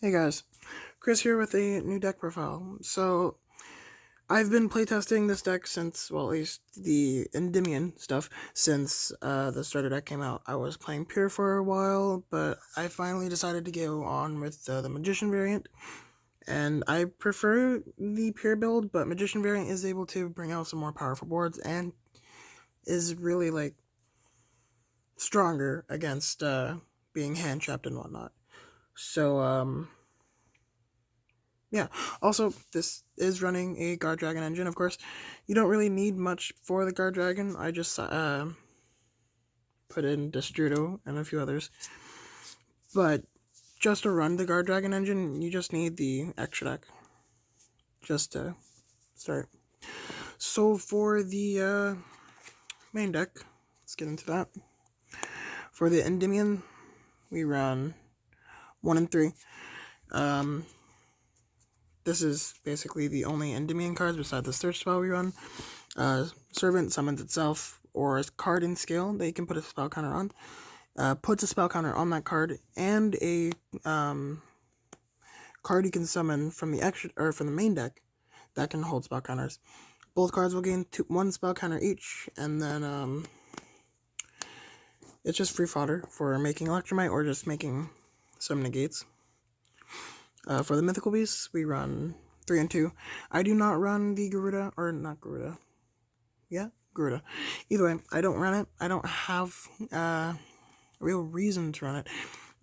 Hey guys, Chris here with a new deck profile. So, I've been playtesting this deck since, well, at least the Endymion stuff, since the starter deck came out. I was playing Pure for a while, but I finally decided to go on with the Magician variant. And I prefer the Pure build, but Magician variant is able to bring out some more powerful boards and is really, stronger against being hand trapped and whatnot. So, yeah. Also, this is running a Guard Dragon engine, of course. You don't really need much for the Guard Dragon. I just put in Destrudo and a few others. But just to run the Guard Dragon engine, you just need the extra deck. Just to start. So for the main deck, let's get into that. For the Endymion, we run 1 and 3. This is basically the only Endymion cards besides the search spell we run. Servant summons itself or a card in scale that you can put a spell counter on. Puts a spell counter on that card and a card you can summon from the extra or from the main deck that can hold spell counters. Both cards will gain 1 spell counter each, and then it's just free fodder for making Electromite or just making some negates. For the mythical beasts, we run 3 and 2. I do not run the Garuda, or not Garuda. Yeah, Garuda. Either way, I don't run it. I don't have a real reason to run it.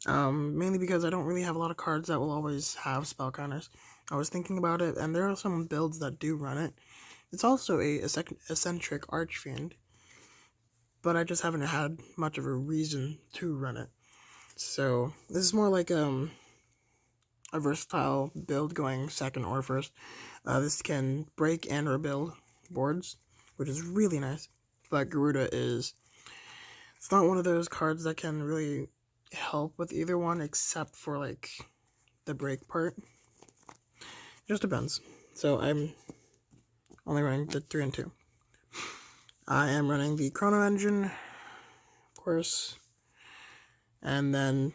Mainly because I don't really have a lot of cards that will always have spell counters. I was thinking about it, and there are some builds that do run it. It's also a eccentric Archfiend, but I just haven't had much of a reason to run it. So this is more like a versatile build going second or first. This can break and rebuild boards, which is really nice. But Garuda it's not one of those cards that can really help with either one except for like the break part. It just depends. So I'm only running the 3 and 2. I am running the Chrono Engine, of course, and then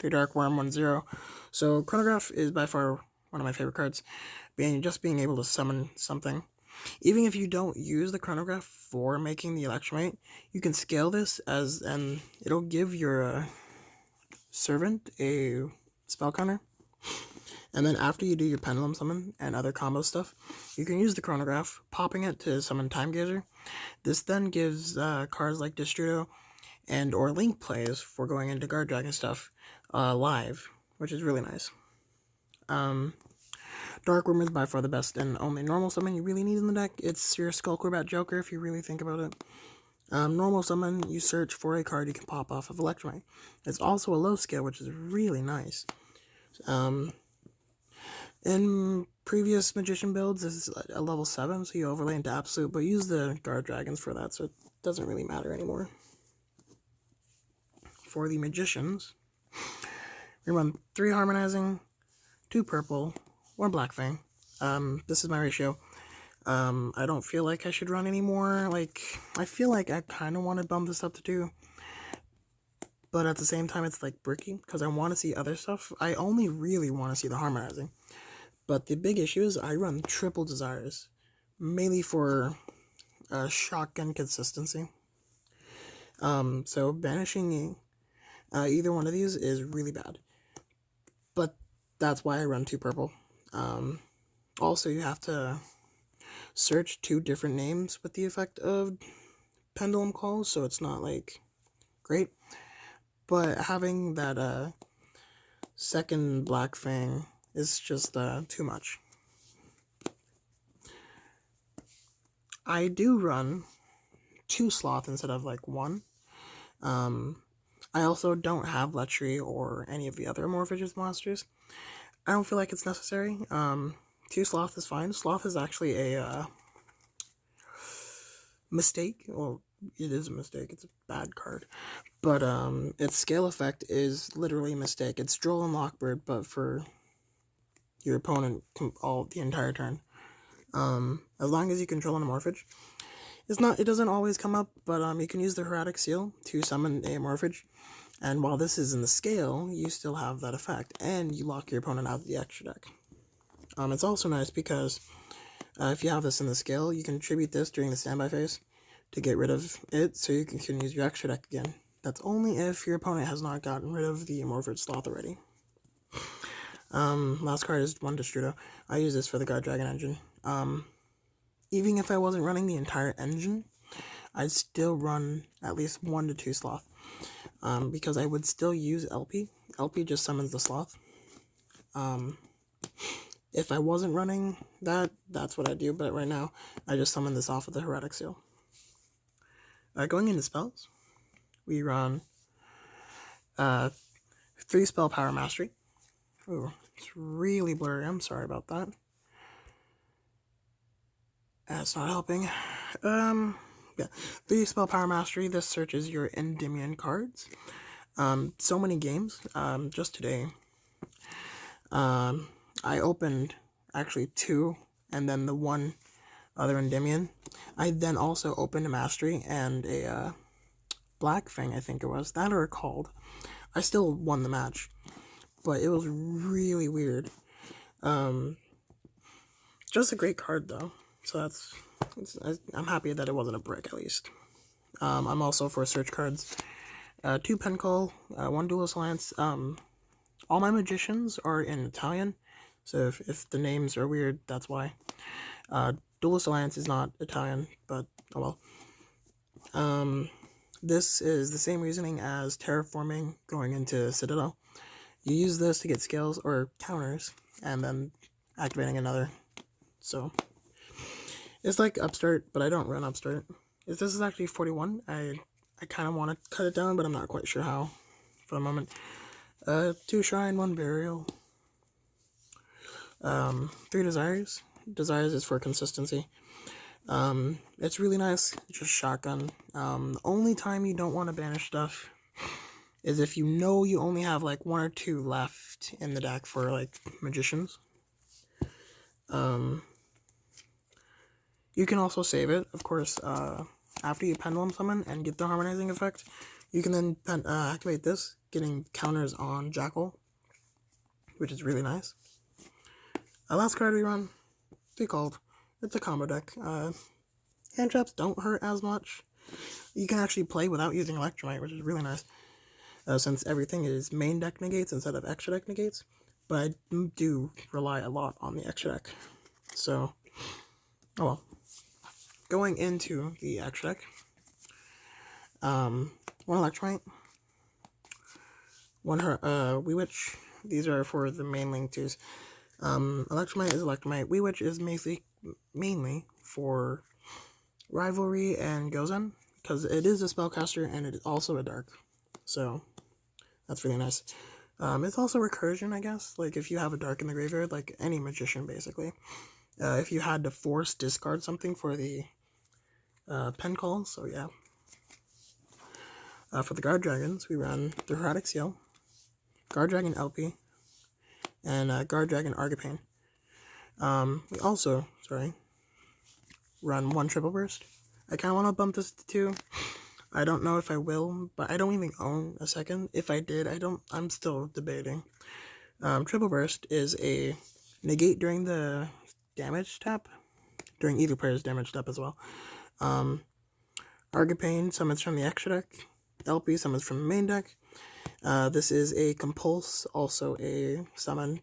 the Dark Worm 1-0. So Chronograph is by far one of my favorite cards. Being able to summon something. Even if you don't use the Chronograph for making the Electromite, you can scale this and it'll give your servant a spell counter. And then after you do your Pendulum Summon and other combo stuff, you can use the Chronograph, popping it to summon Time Gazer. This then gives cards like Destrudo and or Link plays for going into Guard Dragon stuff live, which is really nice. Dark Worm is by far the best and only normal summon you really need in the deck. It's your Skullcrobat Joker if you really think about it. Normal summon, you search for a card you can pop off of Electromite. It's also a low scale, which is really nice. In previous Magician builds, this is a level 7, so you overlay into Absolute, but use the Guard Dragons for that, so it doesn't really matter anymore. For the Magicians, we run 3 Harmonizing, 2 Purple, 1 Black Fang. This is my ratio. I don't feel like I should run anymore. I feel like I kind of want to bump this up to 2. But at the same time, it's like bricky, because I want to see other stuff. I only really want to see the Harmonizing. But the big issue is I run Triple Desires, mainly for shotgun consistency. So banishing either one of these is really bad. But that's why I run 2 purple. Also, you have to search 2 different names with the effect of Pendulum Calls, so it's not great. But having that second Black Fang is just too much. I do run 2 Sloth instead of 1. I also don't have Lechery or any of the other Morphages monsters. I don't feel like it's necessary. 2 Sloth is fine. Sloth is actually a mistake. Well, it is a mistake. It's a bad card. But its scale effect is literally a mistake. It's Droll and Lockbird, but for your opponent the entire turn. As long as you control an Morphage. It doesn't always come up, but you can use the Heroic Seal to summon a Morphage. And while this is in the scale, you still have that effect, and you lock your opponent out of the extra deck. It's also nice because if you have this in the scale, you can tribute this during the standby phase to get rid of it, so you can use your extra deck again. That's only if your opponent has not gotten rid of the Morphrid Sloth already. Last card is 1 Destrudo. I use this for the Guard Dragon engine. Even if I wasn't running the entire engine, I'd still run at least 1 to 2 Sloth. Because I would still use LP. LP just summons the Sloth. If I wasn't running that, that's what I do, but right now, I just summon this off of the Heretic Seal. Going into spells, we run 3 Spell Power Mastery. Ooh, it's really blurry, I'm sorry about that. That's not helping. Yeah, 3 Spell Power Mastery. This searches your Endymion cards. So many games. Just today, I opened actually 2, and then the 1 other Endymion. I then also opened a Mastery and a Black Fang, I think it was. That or called. I still won the match, but it was really weird. Just a great card though. So I'm happy that it wasn't a brick at least. I'm also for search cards. 2 Pen Call, 1 Duelist Alliance. All my magicians are in Italian, so if the names are weird, that's why. Duelist Alliance is not Italian, but oh well. This is the same reasoning as Terraforming going into Citadel. You use this to get skills or counters, and then activating another. So it's like Upstart, but I don't run Upstart. If this is actually 41, I kind of want to cut it down, but I'm not quite sure how for the moment. 2 Shrine, 1 Burial. 3 Desires. Desires is for consistency. It's really nice. It's just shotgun. The only time you don't want to banish stuff is if you know you only have like 1 or 2 left in the deck for like magicians. You can also save it, of course, after you Pendulum Summon and get the Harmonizing effect. You can then activate this, getting counters on Jackal, which is really nice. Last card we run, Be Called. It's a combo deck. Hand traps don't hurt as much. You can actually play without using Electromite, which is really nice, since everything is main deck negates instead of extra deck negates. But I do rely a lot on the extra deck. So, oh well. Going into the extra deck, 1 Electromite, 1 Wee Witch. These are for the main link twos. Electromite is Electromite. Wee Witch is mainly for Rivalry and Gozen, because it is a spellcaster and it is also a dark. So that's really nice. It's also recursion, I guess. Like if you have a dark in the graveyard, like any magician basically. If you had to force discard something for the pen call, so yeah. For the Guard Dragons, we run the Heretic Seal, Guard Dragon LP, and Guard Dragon Argipane. We also, run 1 Triple Burst. I kind of want to bump this to 2. I don't know if I will, but I don't even own a second. If I did, I'm still debating. Triple Burst is a negate during the damage tap, during either player's damage tap as well. Argipane summons from the extra deck. LP summons from the main deck. This is a compulse, also a summon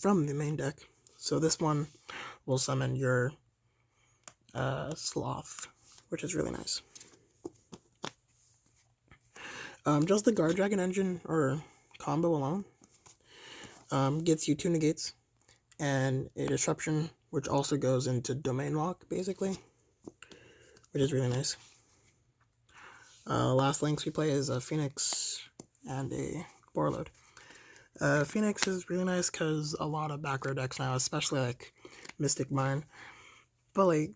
from the main deck. So this one will summon your Sloth, which is really nice. Just the Guard Dragon engine or combo alone gets you 2 negates and a disruption, which also goes into domain lock basically, which is really nice. Last links we play is a Phoenix and a Borload. Phoenix is really nice because a lot of back row decks now, especially like Mystic Mine, but like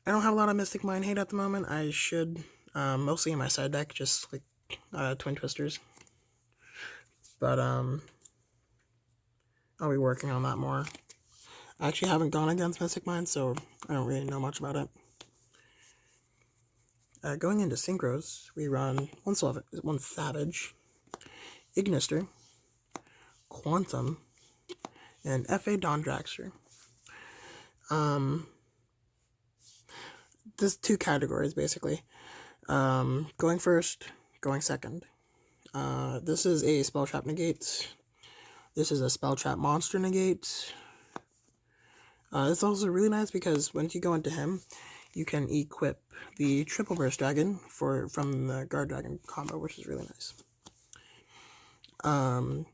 I don't have a lot of Mystic Mine hate at the moment. I should, mostly in my side deck, just like Twin Twisters, but I'll be working on that more. I actually haven't gone against Mystic Mine, so I don't really know much about it. Going into synchros, we run one Savage, Ignister, Quantum, and F.A. Don Dragster. There's two categories, basically. Going first, going second. This is a Spell Trap Negate. This is a Spell Trap Monster Negate. It's also really nice because once you go into him, you can equip the Triple Burst Dragon from the Guard Dragon combo, which is really nice. When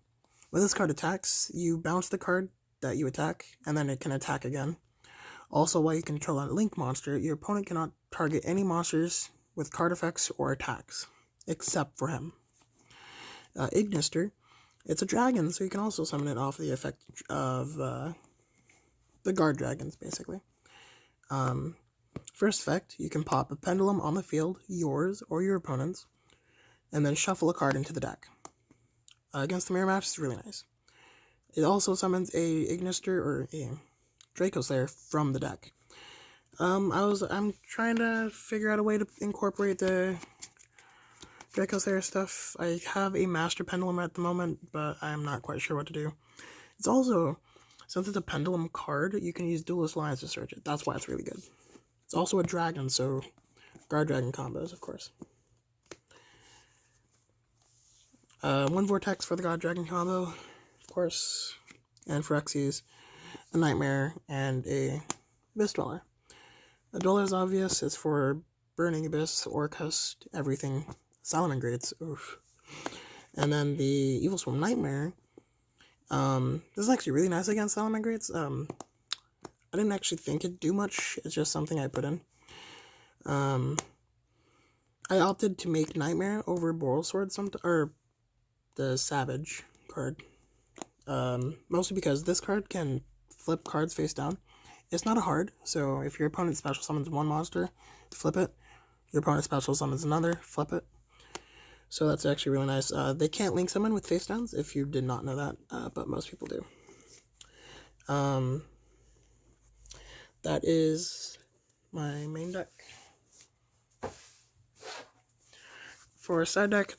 this card attacks, you bounce the card that you attack, and then it can attack again. Also, while you control a Link monster, your opponent cannot target any monsters with card effects or attacks, except for him. Ignister, it's a dragon, so you can also summon it off the effect of the Guard Dragons, basically. First effect, you can pop a Pendulum on the field, yours or your opponent's, and then shuffle a card into the deck. Against the mirror match, it's really nice. It also summons a Ignister or a Draco Slayer from the deck. I'm trying to figure out a way to incorporate the Draco Slayer stuff. I have a Master Pendulum at the moment, but I'm not quite sure what to do. It's also, since it's a Pendulum card, you can use Duelist Lines to search it. That's why it's really good. It's also a dragon, so Guard Dragon combos, of course. One Vortex for the God Dragon combo, of course, and for Xyz, a Nightmare and a Abyss Dweller. The Dweller is obvious, it's for Burning Abyss, Orcust, everything, Salamangreats, oof. And then the Evil Swarm Nightmare, this is actually really nice against Salamangreats. I didn't actually think it'd do much, it's just something I put in. I opted to make Nightmare over Boral Sword or the Savage card. Mostly because this card can flip cards face down. It's not a hard, so if your opponent special summons one monster, flip it. Your opponent special summons another, flip it. So that's actually really nice. They can't link summon with face downs, if you did not know that, but most people do. That is my main deck. For a side deck,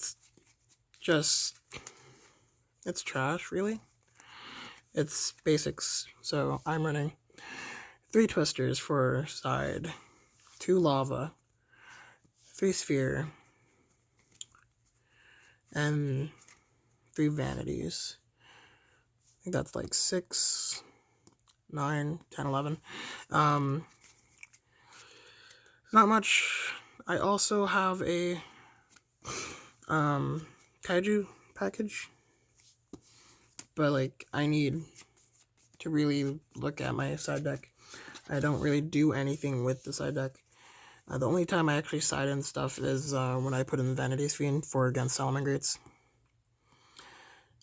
it's trash, really. It's basics, so I'm running 3 Twisters for side, 2 Lava, 3 Sphere, and 3 Vanities. I think that's like 6, 9, 10, 11. Not much. I also have a Kaiju package, but like I need to really look at my side deck. I don't really do anything with the side deck. The only time I actually side in stuff is when I put in Vanity's Fiend for against Salamangreats.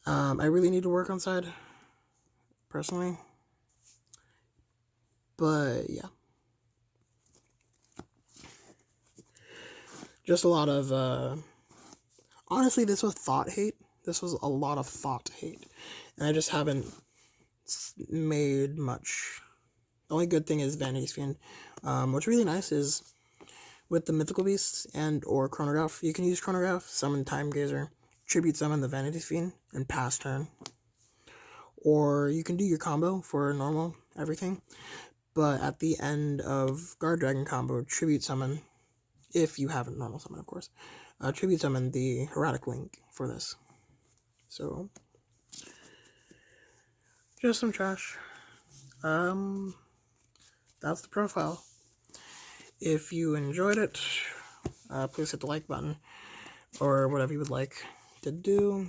I really need to work on side, personally. But yeah. Just a lot of, honestly, this was thought hate. This was a lot of thought hate. And I just haven't made much. The only good thing is Vanity's Fiend. What's really nice is with the Mythical Beasts and or Chronograph, you can use Chronograph, summon Time Gazer, tribute summon the Vanity's Fiend, and pass turn. Or you can do your combo for normal everything. But at the end of Guard Dragon combo, tribute summon, if you haven't normal summon, of course, tribute summon the Heraldic Link for this. So, just some trash. That's the profile. If you enjoyed it, please hit the like button, or whatever you would like to do.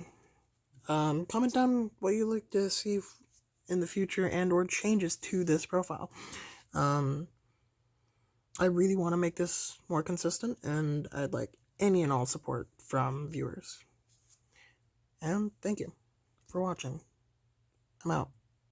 Comment down what you'd like to see in the future and or changes to this profile. I really want to make this more consistent, and I'd like any and all support from viewers. And thank you for watching. I'm out.